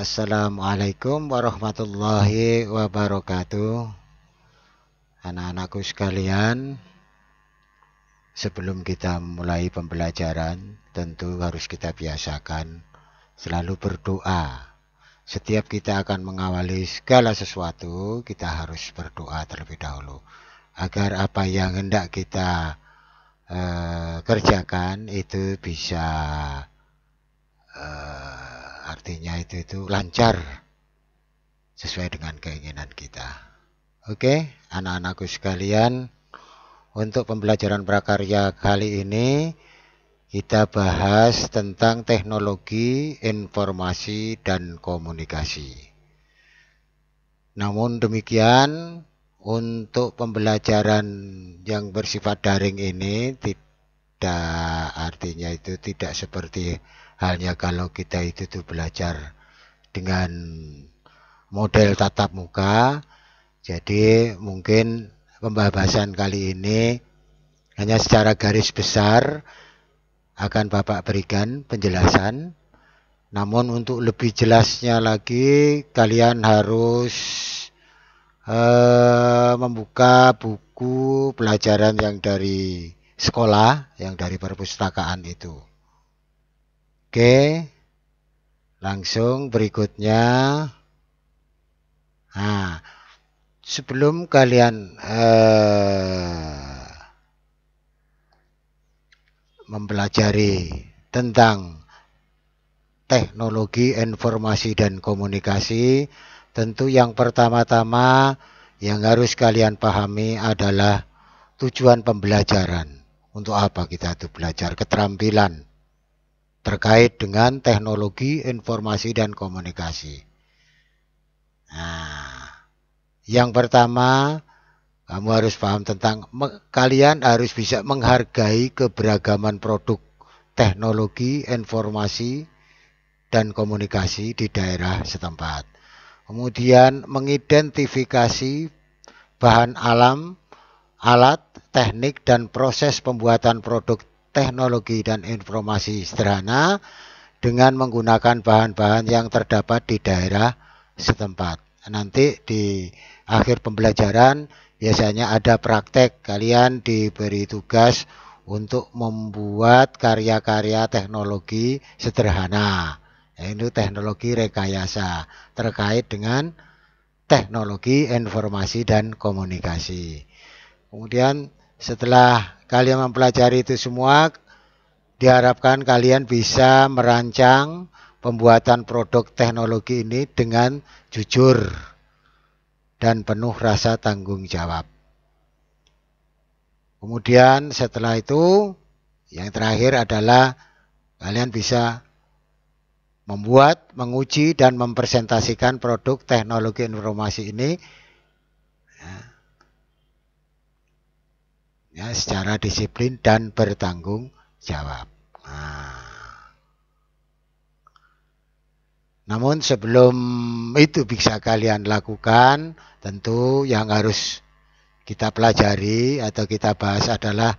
Assalamualaikum warahmatullahi wabarakatuh. Anak-anakku sekalian, sebelum kita mulai pembelajaran, tentu harus kita biasakan selalu berdoa. Setiap kita akan mengawali segala sesuatu, kita harus berdoa terlebih dahulu. Agar apa yang hendak kita kerjakan itu bisa artinya itu lancar sesuai dengan keinginan kita. Oke, anak-anakku sekalian, untuk pembelajaran prakarya kali ini kita bahas tentang teknologi informasi dan komunikasi. Namun demikian, untuk pembelajaran yang bersifat daring ini artinya itu tidak seperti halnya kalau kita itu tuh belajar dengan model tatap muka. Jadi mungkin pembahasan kali ini hanya secara garis besar akan Bapak berikan penjelasan. Namun untuk lebih jelasnya lagi kalian harus membuka buku pelajaran yang dari sekolah, yang dari perpustakaan itu. Oke, langsung berikutnya. Nah, sebelum kalian mempelajari tentang teknologi informasi dan komunikasi, tentu yang pertama-tama yang harus kalian pahami adalah tujuan pembelajaran. Untuk apa kita itu belajar? Keterampilan terkait dengan teknologi informasi dan komunikasi. Nah, yang pertama kamu harus paham tentang kalian harus bisa menghargai keberagaman produk teknologi informasi dan komunikasi di daerah setempat. Kemudian mengidentifikasi bahan alam, alat, teknik, dan proses pembuatan produk teknologi dan informasi sederhana dengan menggunakan bahan-bahan yang terdapat di daerah setempat. Nanti di akhir pembelajaran biasanya ada praktek. Kalian diberi tugas untuk membuat karya-karya teknologi sederhana. Yaitu teknologi rekayasa terkait dengan teknologi informasi dan komunikasi. Kemudian setelah kalian mempelajari itu semua, diharapkan kalian bisa merancang pembuatan produk teknologi ini dengan jujur dan penuh rasa tanggung jawab. Kemudian setelah itu, yang terakhir adalah kalian bisa membuat, menguji, dan mempresentasikan produk teknologi informasi ini secara disiplin dan bertanggung jawab. Namun sebelum itu bisa kalian lakukan, tentu yang harus kita pelajari atau kita bahas adalah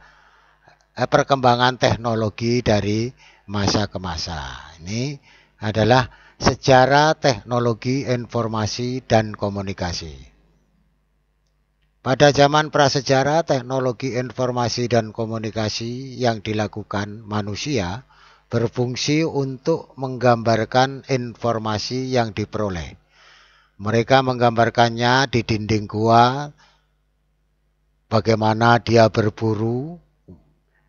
perkembangan teknologi dari masa ke masa. Ini adalah sejarah teknologi informasi dan komunikasi. Pada zaman prasejarah, teknologi informasi dan komunikasi yang dilakukan manusia berfungsi untuk menggambarkan informasi yang diperoleh. Mereka menggambarkannya di dinding gua, bagaimana dia berburu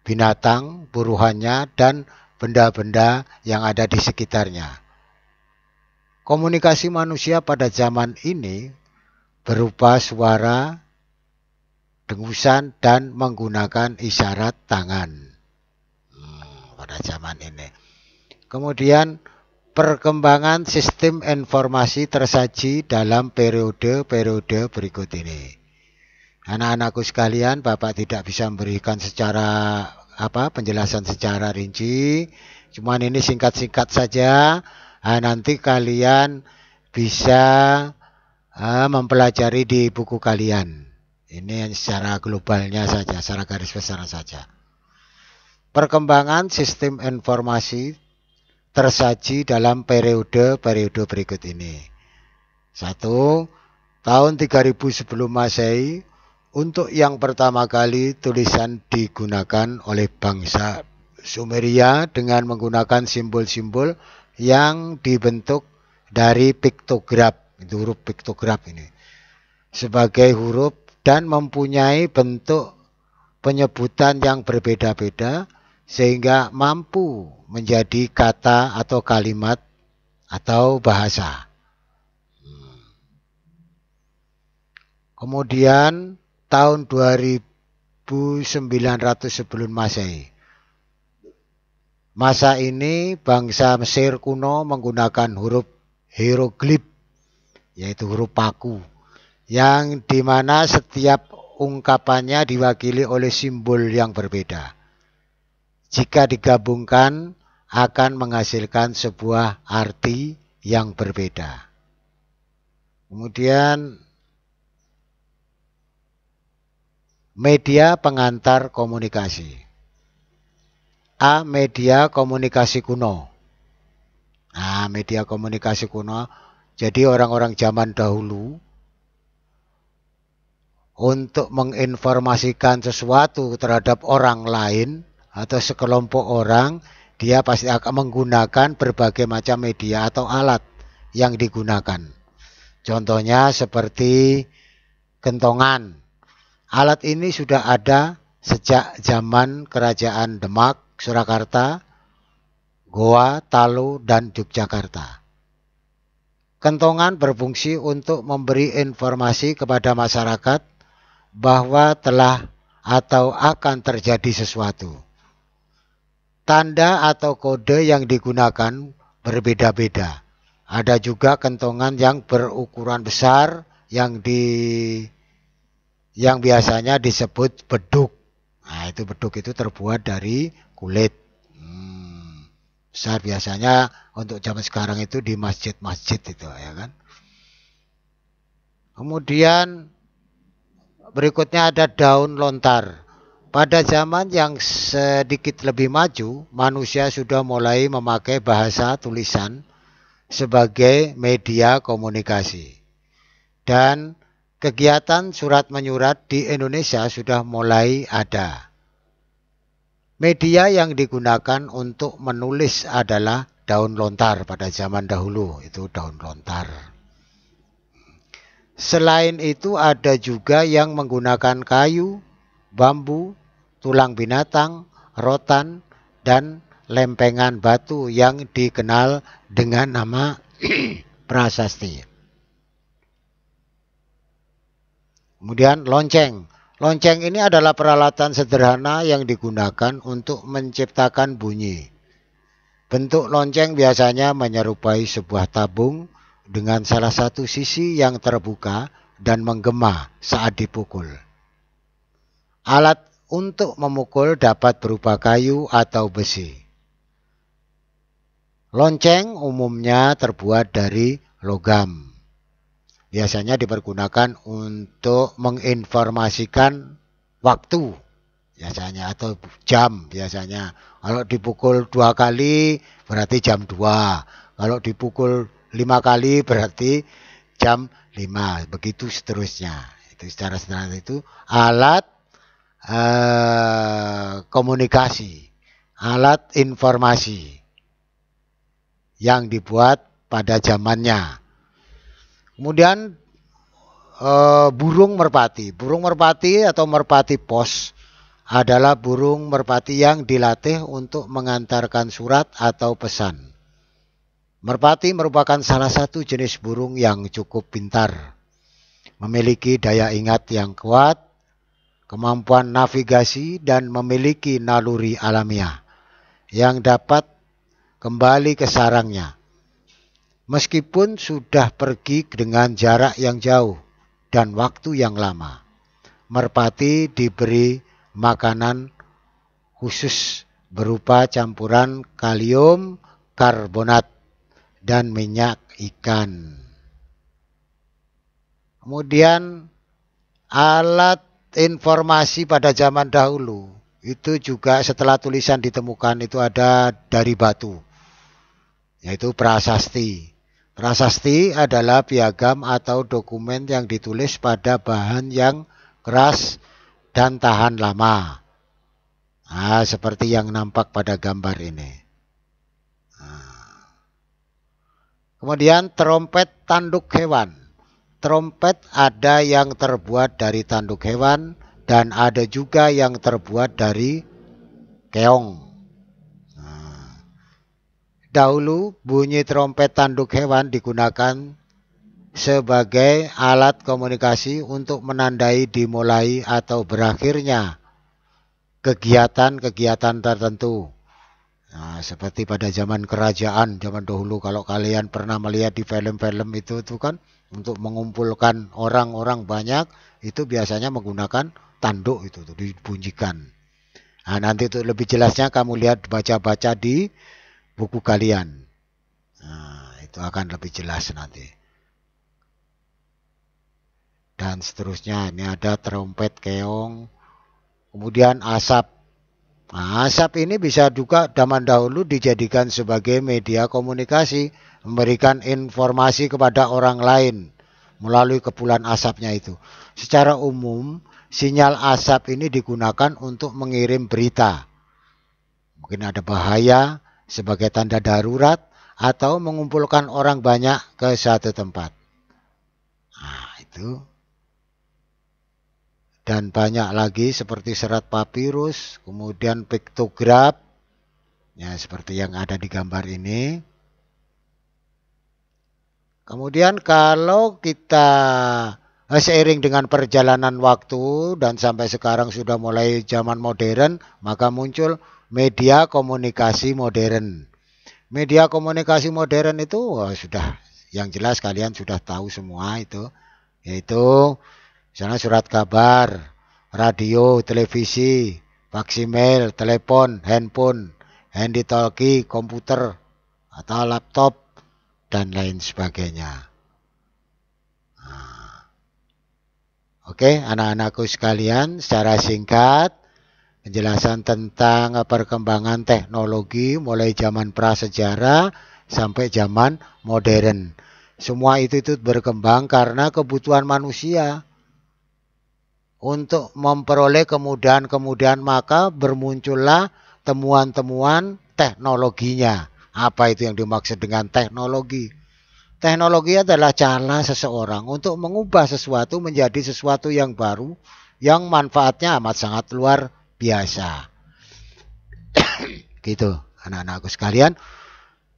binatang, buruhannya, dan benda-benda yang ada di sekitarnya. Komunikasi manusia pada zaman ini berupa suara, dengusan, dan menggunakan isyarat tangan. Pada zaman ini. Kemudian perkembangan sistem informasi tersaji dalam periode-periode berikut ini. Anak-anakku sekalian, Bapak tidak bisa memberikan secara penjelasan secara rinci. Cuman ini singkat-singkat saja. Nanti kalian bisa mempelajari di buku kalian. Ini secara globalnya saja, secara garis besar saja. Perkembangan sistem informasi tersaji dalam periode-periode berikut ini. 1. Tahun 3000 sebelum Masehi, untuk yang pertama kali tulisan digunakan oleh bangsa Sumeria dengan menggunakan simbol-simbol yang dibentuk dari piktograf, itu huruf piktograf ini, sebagai huruf dan mempunyai bentuk penyebutan yang berbeda-beda sehingga mampu menjadi kata atau kalimat atau bahasa. Kemudian tahun 2900 sebelum Masehi. Masa ini bangsa Mesir kuno menggunakan huruf hieroglif, yaitu huruf paku, yang dimana setiap ungkapannya diwakili oleh simbol yang berbeda. Jika digabungkan akan menghasilkan sebuah arti yang berbeda. Kemudian media pengantar komunikasi. A. Media komunikasi kuno. Media komunikasi kuno. Jadi orang-orang zaman dahulu untuk menginformasikan sesuatu terhadap orang lain atau sekelompok orang, dia pasti akan menggunakan berbagai macam media atau alat yang digunakan. Contohnya seperti kentongan. Alat ini sudah ada sejak zaman kerajaan Demak, Surakarta, Goa, Talu, dan Yogyakarta. Kentongan berfungsi untuk memberi informasi kepada masyarakat bahwa telah atau akan terjadi sesuatu. Tanda atau kode yang digunakan berbeda-beda. Ada juga kentongan yang berukuran besar yang biasanya disebut beduk. Itu beduk itu terbuat dari kulit. Besar biasanya untuk zaman sekarang itu di masjid-masjid itu, ya kan. Kemudian berikutnya ada daun lontar. Pada zaman yang sedikit lebih maju, manusia sudah mulai memakai bahasa tulisan sebagai media komunikasi. Dan kegiatan surat menyurat di Indonesia sudah mulai ada. Media yang digunakan untuk menulis adalah daun lontar pada zaman dahulu, itu daun lontar. Selain itu ada juga yang menggunakan kayu, bambu, tulang binatang, rotan, dan lempengan batu yang dikenal dengan nama prasasti. Kemudian lonceng. Lonceng ini adalah peralatan sederhana yang digunakan untuk menciptakan bunyi. Bentuk lonceng biasanya menyerupai sebuah tabung dengan salah satu sisi yang terbuka dan menggema saat dipukul. Alat untuk memukul dapat berupa kayu atau besi. Lonceng umumnya terbuat dari logam. Biasanya dipergunakan untuk menginformasikan waktu biasanya atau jam biasanya. Kalau dipukul 2 kali berarti jam 2. Kalau dipukul 5 kali berarti jam 5. Begitu seterusnya. Itu secara sederhana itu alat komunikasi, alat informasi yang dibuat pada zamannya. Kemudian burung merpati. Burung merpati atau merpati pos adalah burung merpati yang dilatih untuk mengantarkan surat atau pesan. Merpati merupakan salah satu jenis burung yang cukup pintar, memiliki daya ingat yang kuat, kemampuan navigasi, dan memiliki naluri alamiah yang dapat kembali ke sarangnya. Meskipun sudah pergi dengan jarak yang jauh dan waktu yang lama, merpati diberi makanan khusus berupa campuran kalium karbonat dan minyak ikan. Kemudian alat informasi pada zaman dahulu itu juga setelah tulisan ditemukan itu ada dari batu. yaitu prasasti. Prasasti adalah piagam atau dokumen yang ditulis pada bahan yang keras dan tahan lama. Nah, seperti yang nampak pada gambar ini. Nah. Kemudian trompet tanduk hewan. Trompet ada yang terbuat dari tanduk hewan dan ada juga yang terbuat dari keong. Nah, dahulu bunyi trompet tanduk hewan digunakan sebagai alat komunikasi untuk menandai dimulai atau berakhirnya kegiatan-kegiatan tertentu. Nah, seperti pada zaman kerajaan, zaman dahulu kalau kalian pernah melihat di film-film itu kan untuk mengumpulkan orang-orang banyak itu biasanya menggunakan tanduk itu tuh dibunyikan. Nah, nanti untuk lebih jelasnya kamu lihat baca-baca di buku kalian. Nah, itu akan lebih jelas nanti. Dan seterusnya ini ada trompet keong, kemudian asap. Nah, asap ini bisa juga zaman dahulu dijadikan sebagai media komunikasi, memberikan informasi kepada orang lain melalui kepulan asapnya itu. Secara umum, sinyal asap ini digunakan untuk mengirim berita. Mungkin ada bahaya sebagai tanda darurat atau mengumpulkan orang banyak ke satu tempat. Nah, itu. Dan banyak lagi seperti serat papirus, kemudian piktograf, ya seperti yang ada di gambar ini. Kemudian kalau kita seiring dengan perjalanan waktu dan sampai sekarang sudah mulai zaman modern, maka muncul media komunikasi modern. Media komunikasi modern itu sudah yang jelas kalian sudah tahu semua itu, yaitu misalnya surat kabar, radio, televisi, faksimiil, telepon, handphone, handy talkie, komputer atau laptop dan lain sebagainya. Nah, oke, anak-anakku sekalian, secara singkat penjelasan tentang perkembangan teknologi mulai zaman prasejarah sampai zaman modern. Semua itu berkembang karena kebutuhan manusia. Untuk memperoleh kemudahan-kemudahan maka bermuncullah temuan-temuan teknologinya. Apa itu yang dimaksud dengan teknologi? Teknologi adalah cara seseorang untuk mengubah sesuatu menjadi sesuatu yang baru yang manfaatnya amat sangat luar biasa. Gitu anak-anakku sekalian.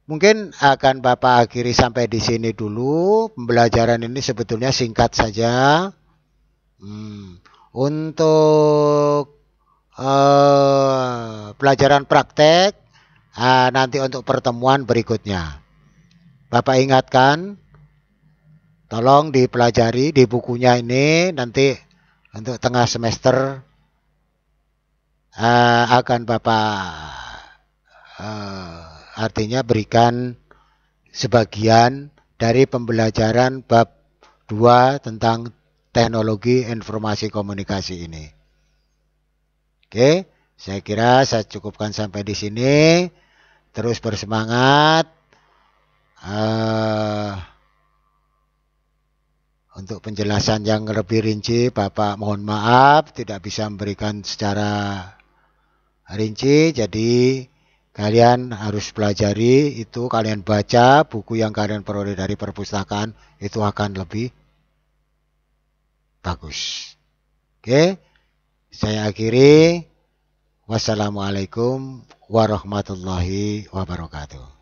Mungkin akan Bapak akhiri sampai di sini dulu. Pembelajaran ini sebetulnya singkat saja. Untuk pelajaran praktek nanti untuk pertemuan berikutnya. Bapak ingatkan, tolong dipelajari di bukunya ini nanti untuk tengah semester akan Bapak artinya berikan sebagian dari pembelajaran bab 2 tentang teknologi informasi komunikasi ini. Oke, saya kira saya cukupkan sampai di sini. Terus bersemangat. Untuk penjelasan yang lebih rinci, Bapak mohon maaf tidak bisa memberikan secara rinci. Jadi kalian harus pelajari itu, kalian baca buku yang kalian peroleh dari perpustakaan, itu akan lebih bagus. Oke, saya akhiri. Wassalamualaikum warahmatullahi wabarakatuh.